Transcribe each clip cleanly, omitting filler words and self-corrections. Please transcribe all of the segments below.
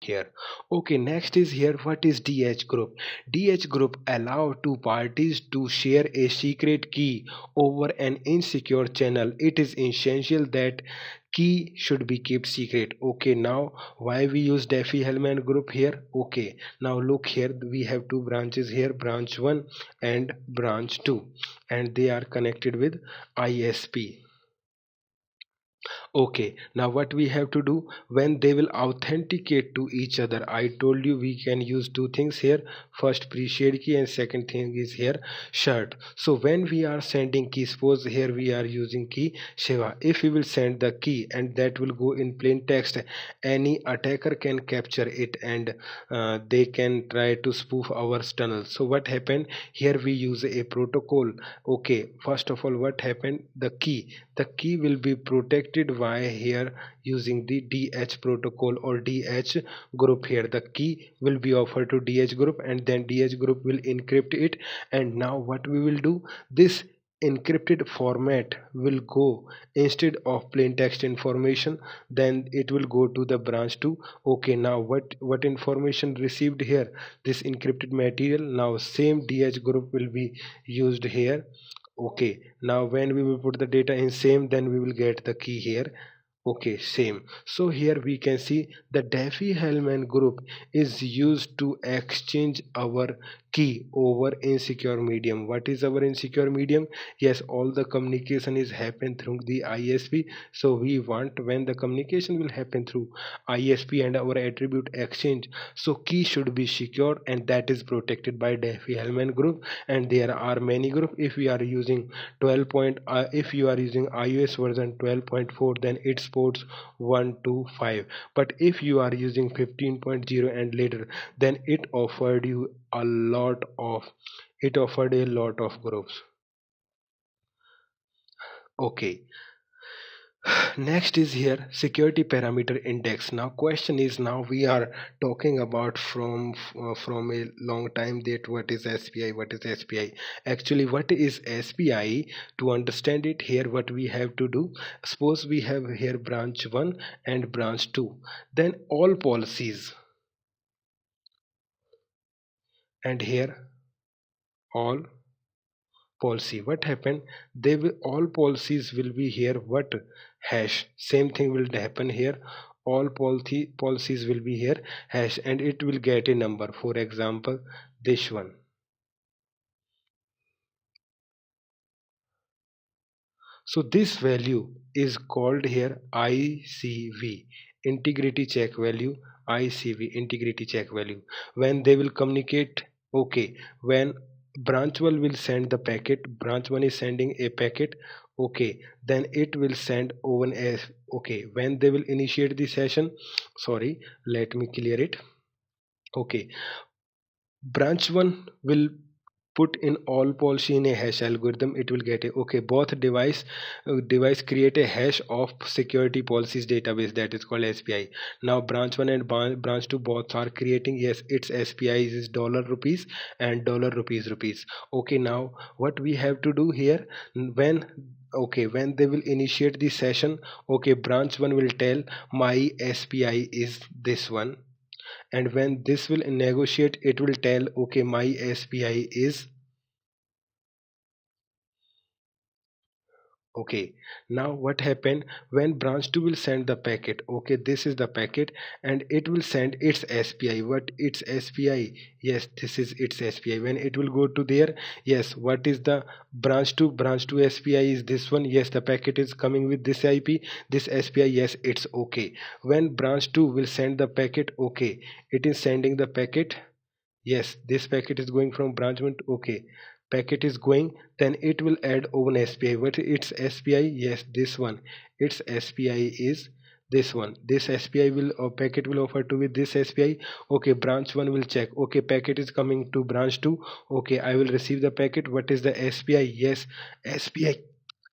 here. Okay, next is here, what is DH group? DH group allow two parties to share a secret key over an insecure channel. It is essential that key should be kept secret. Okay, now why we use Diffie-Hellman group here? Okay, now look here, we have two branches here, branch 1 and branch 2, and they are connected with ISP. Okay, now what we have to do when they will authenticate to each other? I told you we can use two things here. First pre-shared key and second thing is here shared. So when we are sending key, suppose here we are using key Shiva. If we will send the key and that will go in plain text, any attacker can capture it and they can try to spoof our tunnel. So what happened here? We use a protocol. Okay, first of all, what happened? The key will be protected via here using the DH protocol or DH group. Here the key will be offered to DH group and then DH group will encrypt it. And now what we will do, this encrypted format will go, instead of plain text information, then it will go to the branch 2. Okay, now what information received here? This encrypted material. Now same DH group will be used here. Okay, now when we will put the data in same, then we will get the key here. Okay, same. So here we can see the Diffie-Hellman group is used to exchange our key over insecure medium. What is our insecure medium? Yes, all the communication is happen through the ISP. So we want when the communication will happen through ISP and our attribute exchange, so key should be secure and that is protected by Diffie-Hellman group. And there are many group. If we are using 12 if you are using iOS version 12.4, then it supports 1 to 5. But if you are using 15.0 and later, then it offered a lot of groups. Okay, next is here security parameter index. Now question is, now we are talking about from a long time that what is SPI, what is SPI. Actually, what is SPI? To understand it, here what we have to do, suppose we have here branch 1 and branch 2, then all policies, and here all policy, what happened, they will, all policies will be here, what, hash. Same thing will happen here, all policies will be here hash, and it will get a number. For example, this one. So this value is called here ICV, integrity check value. ICV, integrity check value. When they will communicate, okay, when branch 1 will send the packet, branch 1 is sending a packet, okay, then it will send over as, okay, when they will initiate the session, sorry, let me clear it. Okay, branch 1 will put in all policy in a hash algorithm, it will get a, okay, both device create a hash of security policies database, that is called SPI. Now branch 1 and branch 2 both are creating, yes, its SPI is dollar rupees and dollar rupees rupees. Okay, now what we have to do here, when, okay, when they will initiate the session, okay, branch 1 will tell my SPI is this one, and when this will negotiate, it will tell, okay, my SPI is, okay. Now what happened, when branch 2 will send the packet, okay, this is the packet, and it will send its SPI. What its SPI? Yes, this is its SPI. When it will go to there, yes, what is the branch 2 SPI is this one, yes, the packet is coming with this IP, this SPI, yes, it's okay. When branch 2 will send the packet, okay, it is sending the packet, yes, this packet is going from branch 1 to, okay, packet is going, then it will add open SPI. What its SPI? Yes, this one, its SPI is this one, this SPI will, or packet will offer to with this SPI. Okay, branch 1 will check, okay, packet is coming to branch 2, okay, I will receive the packet. What is the SPI? Yes, SPI,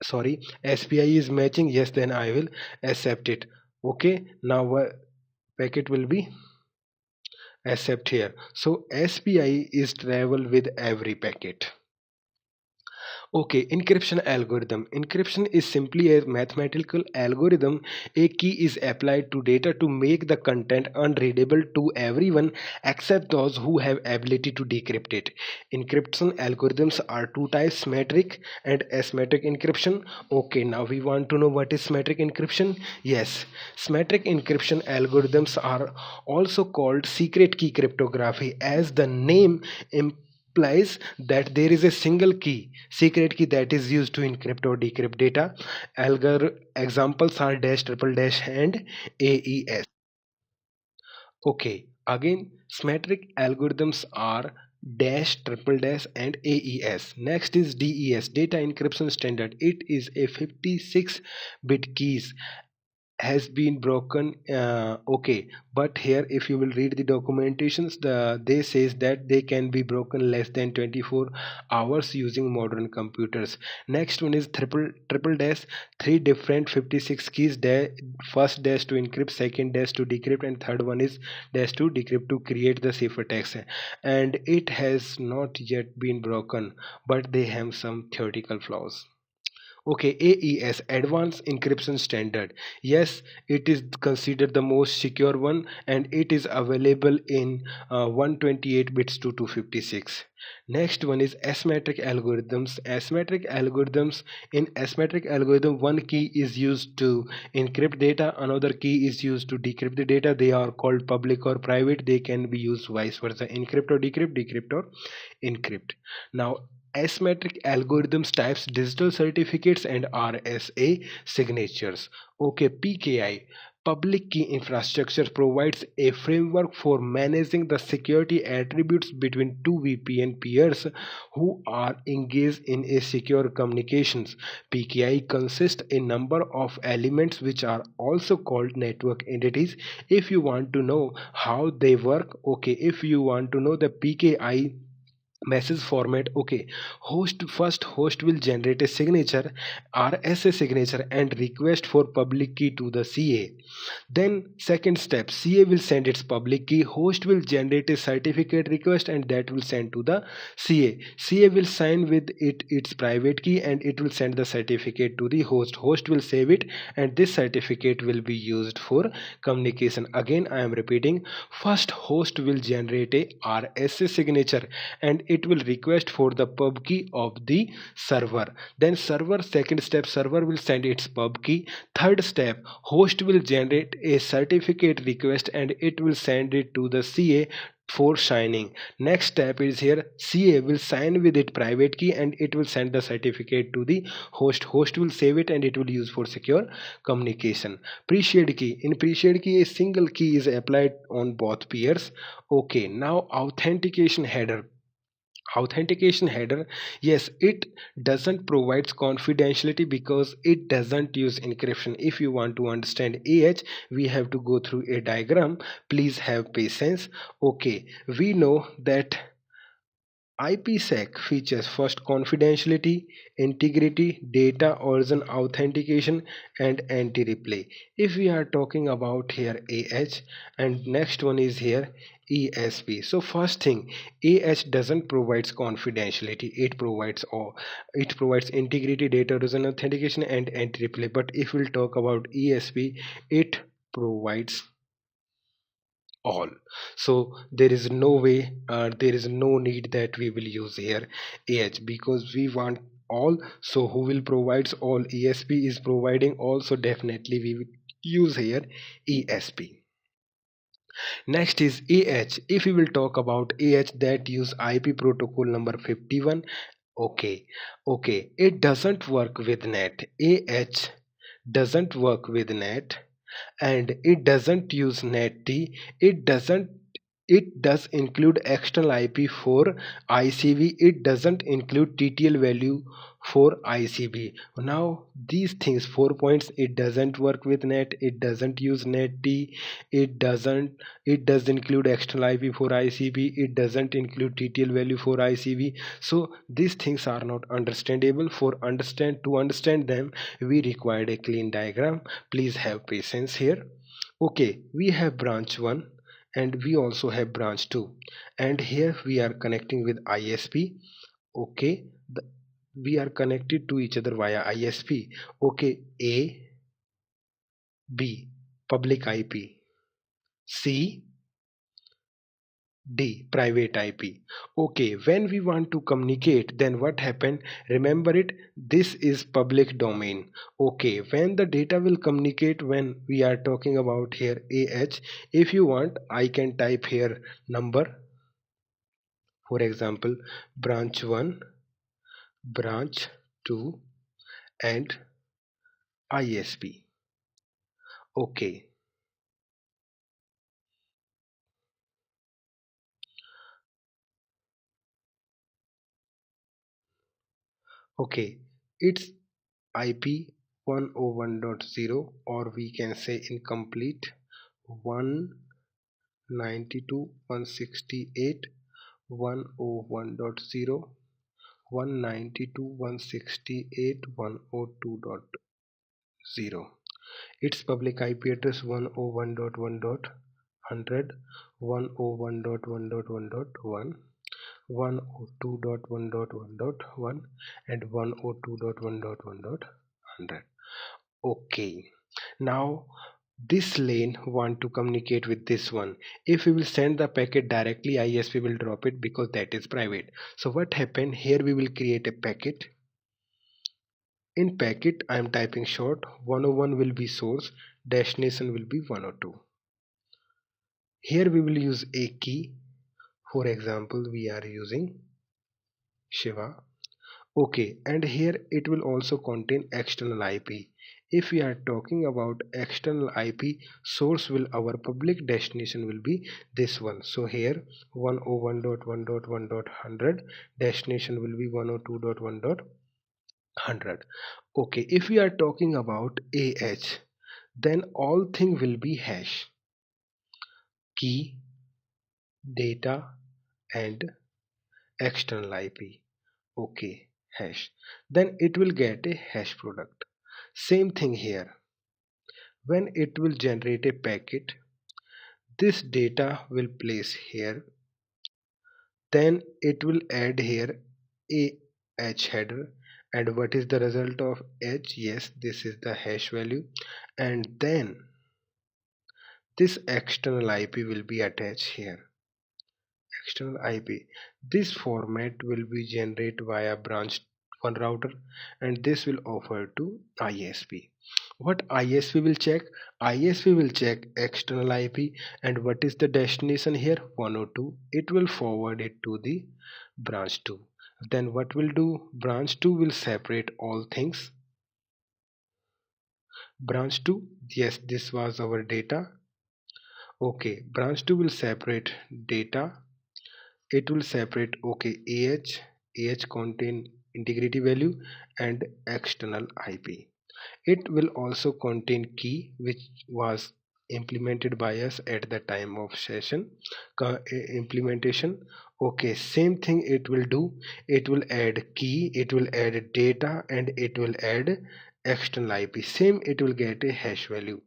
sorry, SPI is matching, yes, then I will accept it. Okay, now packet will be accept here. So SPI is travel with every packet. Okay, encryption algorithm. Encryption is simply a mathematical algorithm. A key is applied to data to make the content unreadable to everyone except those who have ability to decrypt it. Encryption algorithms are two types, symmetric and asymmetric encryption. Okay, now we want to know what is symmetric encryption. Yes, symmetric encryption algorithms are also called secret key cryptography, as the name implies that there is a single key, secret key, that is used to encrypt or decrypt data. Examples are dash, triple dash, and AES. Okay, again, symmetric algorithms are dash, triple dash, and AES. Next is DES, data encryption standard. It is a 56-bit keys has been broken. Okay, but here if you will read the documentations, they says that they can be broken less than 24 hours using modern computers. Next one is triple dash, three different 56 keys, first dash to encrypt, second dash to decrypt, and third one is dash to decrypt to create the ciphertext. And it has not yet been broken, but they have some theoretical flaws. Okay, AES, Advanced Encryption Standard. Yes, it is considered the most secure one, and it is available in 128 bits to 256. Next one is asymmetric algorithms. In asymmetric algorithm, one key is used to encrypt data, another key is used to decrypt the data. They are called public or private. They can be used vice versa, encrypt or decrypt, decrypt or encrypt. Now, asymmetric algorithms types digital certificates and RSA signatures. Okay, PKI, public key infrastructure, provides a framework for managing the security attributes between two VPN peers who are engaged in a secure communications. PKI consists a number of elements which are also called network entities. If you want to know how they work, okay, if you want to know the PKI message format, okay, host will generate a signature, RSA signature, and request for public key to the CA. Then second step, CA will send its public key, host will generate a certificate request, and that will send to the CA will sign with it its private key, and it will send the certificate to the host will save it, and this certificate will be used for communication. Again, I am repeating, first host will generate a RSA signature, and it will request for the pub key of the server. Then second step, server will send its pub key. Third step, host will generate a certificate request, and it will send it to the CA for signing. Next step is here, CA will sign with it private key, and it will send the certificate to the host will save it, and it will use for secure communication. Pre-shared key, in pre-shared key a single key is applied on both peers. Okay, now authentication header. Yes, it doesn't provides confidentiality because it doesn't use encryption. If you want to understand we have to go through a diagram. Please have patience. Okay, we know that IPSec features first confidentiality, integrity, data origin authentication, and anti-replay. If we are talking about here AH, and next one is here ESP. So first thing, AH doesn't provides confidentiality. It provides integrity, data origin authentication, and anti-replay. But if we'll talk about ESP, it provides all. So there is no way, there is no need that we will use here because we want all. So who will provides all? ESP is providing all, so definitely we will use here ESP. Next is if we will talk about that use IP protocol number 51. Okay, it doesn't work with net. Doesn't work with net, and it doesn't use net. It does include external IP for ICV. It doesn't include TTL value for ICV. Now these things, 4 points: it doesn't work with net, it doesn't use net, it does include external IP for ICV, it doesn't include TTL value for ICV. So these things are not understandable. To understand them, we required a clean diagram. Please have patience here. Okay, we have branch 1 and we also have branch 2, and here we are connecting with ISP. Okay, we are connected to each other via ISP. Okay, A, B, public IP, C, D, private IP. Okay, when we want to communicate, then what happened? Remember it, this is public domain. Okay, when the data will communicate, when we are talking about here AH, if you want, I can type here number, for example, branch 1, branch 2, and ISP. Okay, okay, it's IP 101.0, or we can say incomplete 192.168.101.0, 192.168.102.0. Its public IP address 101.1.100, 101.1.1.1, 102.1.1.1, and 102.1.1.100. Okay, now this lane want to communicate with this one. If we will send the packet directly, ISP will drop it because that is private. So what happened here, we will create a packet. In packet I am typing short 101 will be source, destination will be 102. Here we will use a key. For example, we are using Shiva. Okay, and here it will also contain external IP. If we are talking about external IP, source will, our public destination will be this one. So here 101.1.1.100, destination will be 102.1.100. Okay, if we are talking about AH, then all thing will be hash, key, data, and external IP. Okay, hash. Then it will get a hash product. Same thing here. When it will generate a packet, this data will place here. Then it will add here a h header. And what is the result of h? Yes, this is the hash value. And then this external IP will be attached here. External IP. This format will be generated via branch 1 router, and this will offer to ISP. What ISP will check? ISP will check external IP, and what is the destination here? 102. It will forward it to the branch 2. Then what will do? Branch 2 will separate all things. Branch 2, yes, this was our data. Okay, branch 2 will separate data. It will separate, okay, ah contain integrity value and external IP. It will also contain key, which was implemented by us at the time of session implementation. Okay, same thing it will do. It will add key, it will add data, and it will add external IP. Same, it will get a hash value.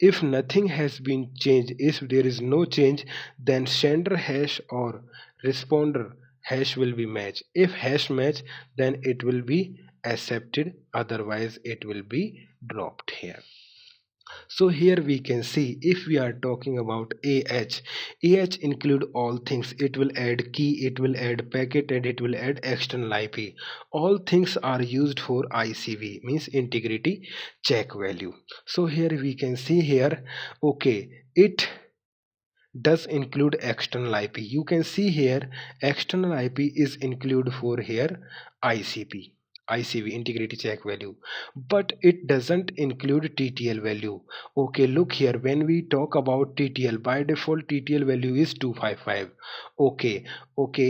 If nothing has been changed, if there is no change, then sender hash or responder hash will be matched. If hash match, then it will be accepted, otherwise it will be dropped here. So here we can see, if we are talking about AH include all things. It will add key, it will add packet, and it will add external IP. All things are used for ICV, means integrity check value. So here we can see here, okay, it does include external IP. You can see here external IP is included for here ICV integrity check value, but it doesn't include TTL value. Okay, look here, when we talk about TTL, by default TTL value is 255. Okay,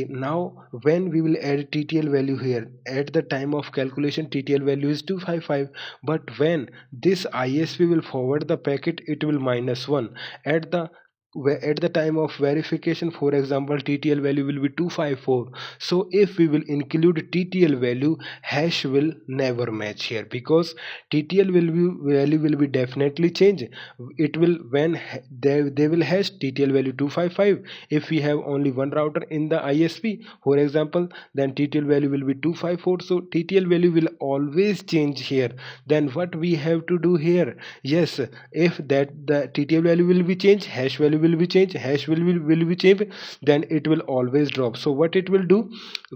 now when we will add TTL value here, at the time of calculation TTL value is 255, but when this ISP will forward the packet, it will -1. At the where at the time of verification, for example, TTL value will be 254. So if we will include TTL value, hash will never match here, because TTL value will be definitely change. It will when they will hash TTL value 255. If we have only one router in the ISP, for example, then TTL value will be 254. So TTL value will always change here. Then what we have to do here? Yes, if that the TTL value will be changed, hash value will be changed, hash will be changed, then it will always drop. So what it will do,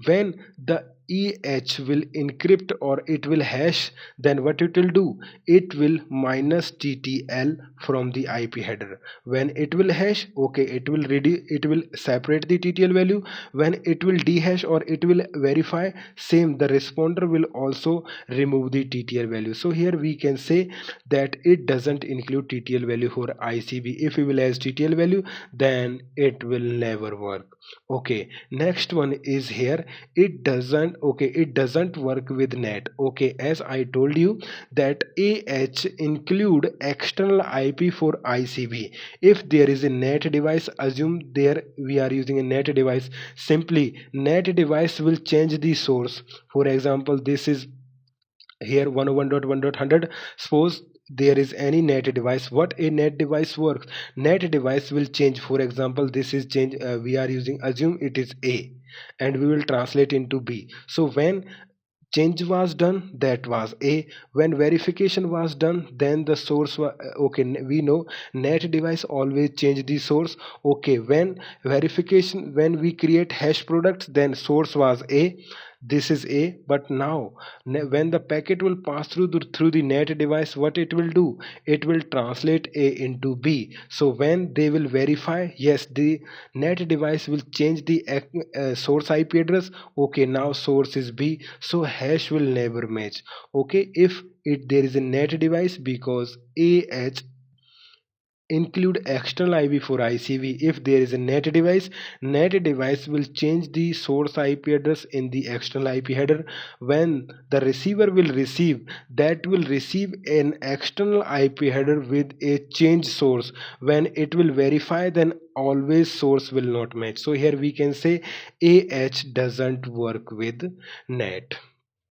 when the will encrypt or it will hash, then what it will do, it will minus TTL from the IP header. When it will hash, okay, it will separate the TTL value. When it will dehash or it will verify, same, the responder will also remove the TTL value. So here we can say that it doesn't include TTL value for ICB. If we will add TTL value, then it will never work. Okay, next one is here, it doesn't work with net. Okay, as I told you that include external IP for ICB. If there is a net device, assume there we are using a net device, simply net device will change the source. For example, this is here 101.1.100. Suppose there is any net device, what a net device works, net device will change. For example, this is change, we are using, assume it is A and we will translate into B. So when change was done, that was A. When verification was done, then the source was okay. We know net device always change the source. Okay, when verification, when we create hash products, then source was A, this is A. But now when the packet will pass through the net device, what it will do, it will translate A into B. So when they will verify, yes, the net device will change the source IP address. Okay, now source is B, so hash will never match. Okay, if there is a net device, because AH include external IP for ICV. If there is a net device will change the source IP address in the external IP header. When the receiver will receive, that will receive an external IP header with a change source. When it will verify, then always source will not match. So here we can say AH doesn't work with net.